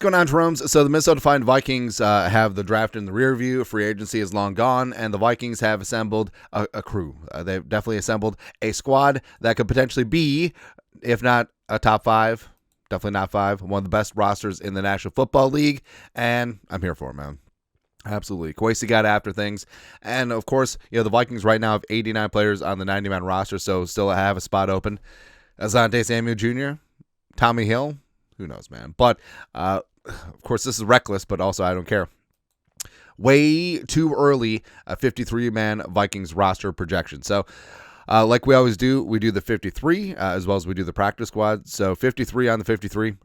going on, Jeromes? So the Minnesota Vikings have the draft in the rear view. Free agency is long gone, and the Vikings have assembled a crew. They've definitely assembled a squad that could potentially be, if not a top 5, definitely not 5, one of the best rosters in the National Football League, and I'm here for it, man. Absolutely. Kwesi got after things. And, of course, the Vikings right now have 89 players on the 90-man roster, so still have a spot open. Asante Samuel Jr., Tommy Hill, who knows, man. But, of course, this is reckless, but also I don't care. Way too early, a 53-man Vikings roster projection. So, like we always do, we do the 53 as well as we do the practice squad. So 53 on the 53,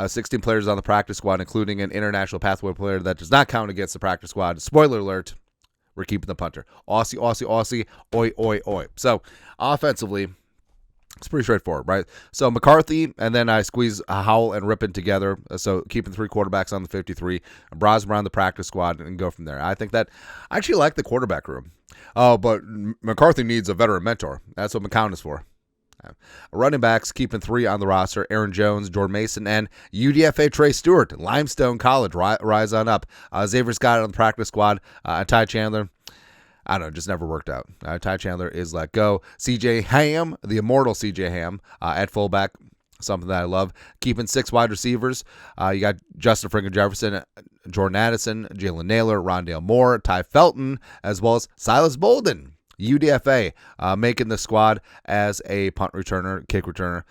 16 players on the practice squad, including an international pathway player that does not count against the practice squad. Spoiler alert, we're keeping the punter. Aussie, oi, oi, oi. So offensively, it's pretty straightforward, right? So McCarthy, and then I squeeze Howell and Rippon together. So keeping 3 quarterbacks on the 53, Brosmer on the practice squad, and go from there. I think that I actually like the quarterback room. Oh, but McCarthy needs a veteran mentor. That's what McCown is for. Running backs, keeping 3 on the roster: Aaron Jones, Jordan Mason, and UDFA Trey Stewart. Limestone College, rise on up. Xavier Scott on the practice squad. Ty Chandler, I don't know, just never worked out. Ty Chandler is let go. CJ Ham, the immortal CJ Ham, at fullback, something that I love. Keeping 6 wide receivers. You got Justin Franklin Jefferson, Jordan Addison, Jalen Naylor, Rondale Moore, Ty Felton, as well as Silas Bolden, UDFA, making the squad as a punt returner, kick returner.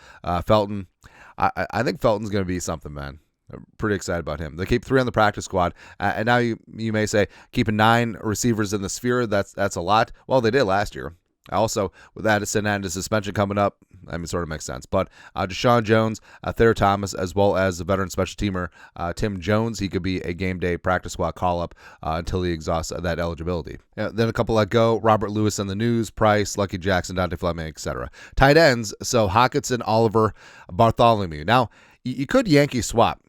Felton, I think Felton's going to be something, man. I'm pretty excited about him. They keep 3 on the practice squad, and now you may say keeping 9 receivers in the sphere. That's a lot. Well, they did last year. Also, with Addison and his suspension coming up, sort of makes sense. But Deshaun Jones, Thayer Thomas, as well as the veteran special teamer Tim Jones, he could be a game day practice squad call-up until he exhausts that eligibility. Then a couple let go: Robert Lewis on the news, Price, Lucky Jackson, Dante Fleming, etc. Tight ends: so Hockenson, Oliver, Bartholomew. Now you could Yankee swap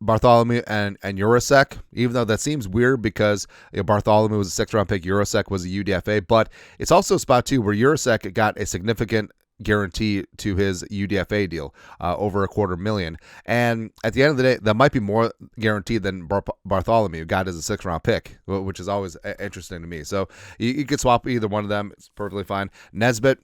Bartholomew and Urasek, even though that seems weird because Bartholomew was a 6th-round pick, Urasek was a UDFA, but it's also a spot too where Urasek got a significant guarantee to his UDFA deal, over $250,000. And at the end of the day, that might be more guaranteed than Bartholomew got as a 6th-round pick, which is always interesting to me. So you could swap either one of them. It's perfectly fine. Nesbitt,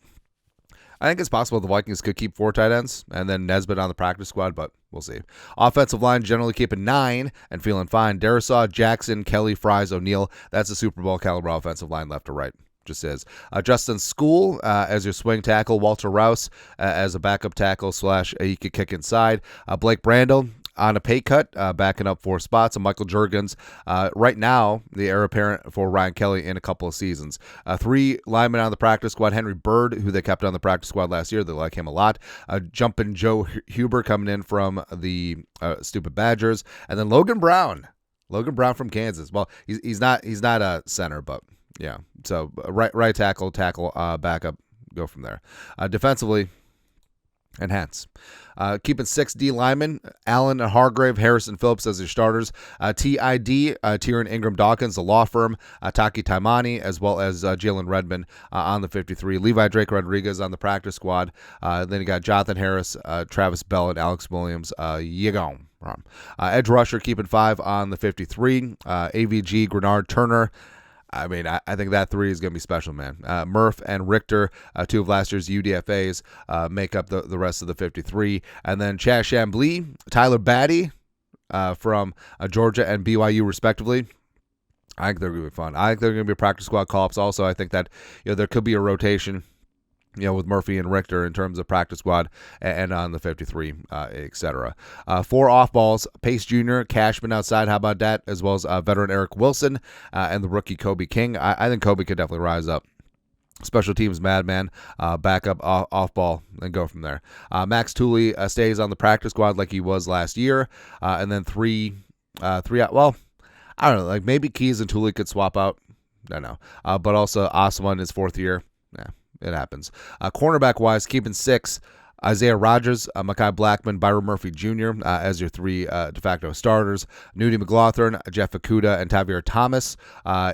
I think it's possible the Vikings could keep 4 tight ends and then Nesbitt on the practice squad, but we'll see. Offensive line generally keeping 9 and feeling fine: Darisaw, Jackson, Kelly, Fries, O'Neal. That's a Super Bowl caliber offensive line left to right. Just is. Justin School as your swing tackle. Walter Rouse as a backup tackle / he could kick inside. Blake Brandel on a pay cut, backing up 4 spots. And Michael Juergens, right now, the heir apparent for Ryan Kelly in a couple of seasons. 3 linemen on the practice squad: Henry Bird, who they kept on the practice squad last year. They like him a lot. Jumping Joe Huber coming in from the stupid Badgers. And then Logan Brown from Kansas. Well, he's not a center, but yeah. So right tackle, backup, go from there. Defensively, enhance. Keeping 6 D linemen: Allen and Hargrave, Harrison Phillips as your starters. TID, Tyrion Ingram Dawkins, the law firm. Taki Taimani, as well as Jalen Redmond on the 53. Levi Drake Rodriguez on the practice squad. Then you got Jonathan Harris, Travis Bell, and Alex Williams. Edge rusher keeping 5 on the 53. AVG, Grenard, Turner. I think that 3 is going to be special, man. Murph and Richter, 2 of last year's UDFAs, make up the rest of the 53. And then Chaz Chambly, Tyler Batty from Georgia and BYU, respectively. I think they're going to be fun. I think they're going to be practice squad call-ups also. I think that there could be a rotation with Murphy and Richter in terms of practice squad and on the 53, etc. 4 off balls: Pace Jr., Cashman outside. How about that? As well as veteran Eric Wilson and the rookie Kobe King. I think Kobe could definitely rise up. Special teams madman, backup off ball, and go from there. Max Tooley stays on the practice squad like he was last year. And then 3 out. Well, I don't know. Like maybe Keys and Tooley could swap out. I don't know. But also Osman in his 4th year. Yeah. It happens. Cornerback-wise, keeping 6: Isaiah Rogers, Mekhi Blackman, Byron Murphy Jr. As your 3 de facto starters. Nudie McLaughlin, Jeff Okudah, and Tavier Thomas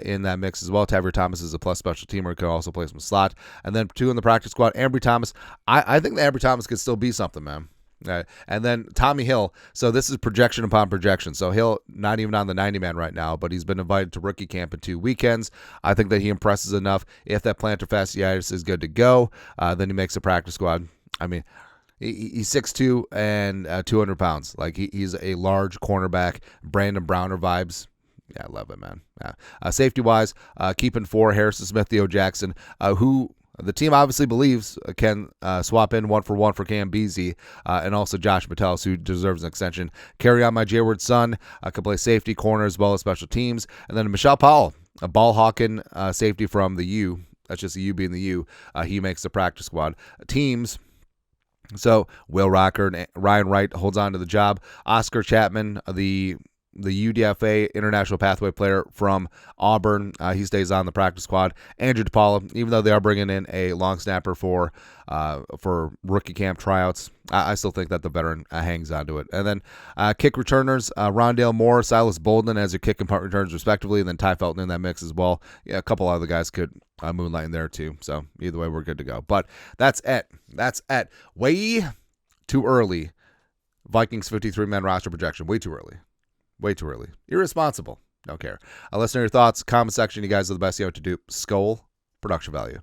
in that mix as well. Tavier Thomas is a plus special teamer. Could also play some slot. And then 2 in the practice squad: Ambry Thomas. I think that Ambry Thomas could still be something, man. And then Tommy Hill. So this is projection upon projection. So Hill, not even on the 90-man right now, but he's been invited to rookie camp in 2 weekends. I think that he impresses enough. If that plantar fasciitis is good to go, then he makes a practice squad. I mean, he's 6'2" and 200 pounds. Like he's a large cornerback. Brandon Browner vibes. Yeah, I love it, man. Yeah. Safety-wise, keeping 4, Harrison Smith, Theo Jackson, who the team obviously believes can swap in 1-for-1 for Cam Beasley, and also Josh Metellus, who deserves an extension. Carry on my J-Word son, can play safety, corner, as well as special teams. And then Michelle Powell, a ball-hawking safety from the U. That's just the U being the U. He makes the practice squad. Teams. So Will Rocker and Ryan Wright holds on to the job. Oscar Chapman, the UDFA international pathway player from Auburn, he stays on the practice squad. Andrew DePaula, even though they are bringing in a long snapper for rookie camp tryouts, I still think that the veteran hangs on to it. And then kick returners, Rondale Moore, Silas Bolden as your kick and punt returns respectively, and then Ty Felton in that mix as well. Yeah, a couple other guys could moonlight in there too. So either way, we're good to go. But that's it. Way too early. Vikings 53-man roster projection. Way too early. Way too early. Irresponsible. Don't care. Listen to your thoughts. Comment section. You guys are the best. You know what to do. Skull production value.